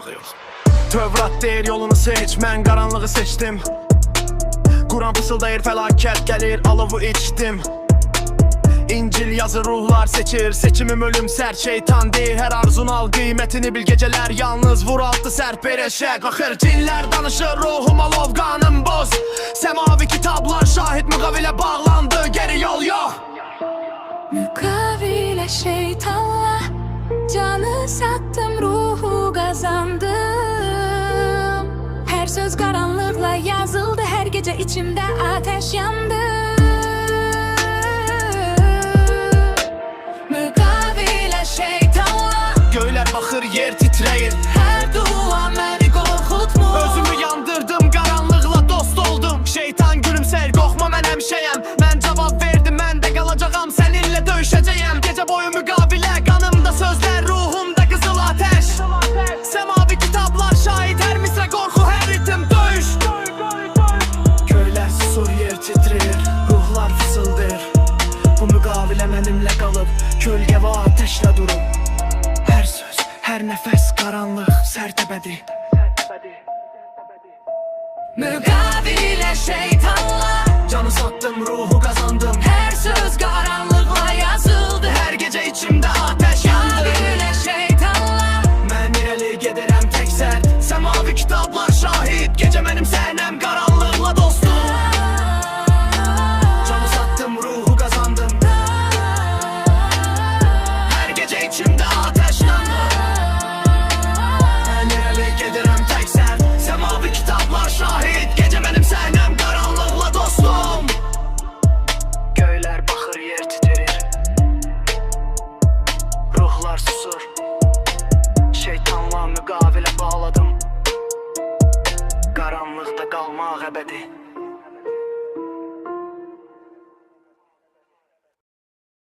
uşağı yox. Tövrat deyir yolunu seç, mən qaranlığı seçdim. Quran fısıldayır fəlakət gəlir, alovu içdim. İncil yazır ruhlar seçir, seçimim ölümsər. Şeytan deyir hər arzun al qiymətini bil, gecələr yalnız vur altı sərp eşək. Axır cinlər danışır ruhum alov qanım boz. Səmavi kitablar şahid müqavilə bağlandı, geri yol yox. Mukavele şeytanla canı sattım, ruhu kazandım. Her söz karanlıkla yazıldı, her gece içimde ateş yandı. Mukavele şeytanla Göylər baxır, yer titrəyir. her dua beni korkutmuş. Özümü yandırdım, qaranlıqla dost oldum. Şeytan gülümsər, qorxma mən həmişəyəm. Mən cavab verdim, mən də qalacağam, səninlə döyüşəcəyəm. Gecə boyu müqavilə, qanımda sözlər, ruhumda qızıl ateş. Səmavi kitablar şahid, hər misrə qorxu, hər ritim döyüş. Göylər susur, yer titrir, ruhlar fısıldır. Bu müqavilə mənimlə qalıb, kölgə və ateşlə durub. Hər söz, hər nəfəs qaranlıq, sərtəbədi. Mukavele şeytanla Canı sattım, ruhu kazandım. her söz karanlıkla yazıldı. Hər gecə içimdə ateş yandı. Mukavele şeytanla Mən irəli gedirəm tək sərt. Səmavi kitablar şahid, gecə mənim sənəm, qaranlıqla dostum. Canı sattım, ruhu kazandım. Hər gecə içimdə ateş yandı. Mən irəli gedirəm tək sərt. Səmavi kitablar şahid, gecə mənim sənəm, qaranlıqla dostum. Göylər baxır, yer titrir, ruhlar susur. Şeytanla müqavilə bağladım, qaranlıqda qalmaq əbədi.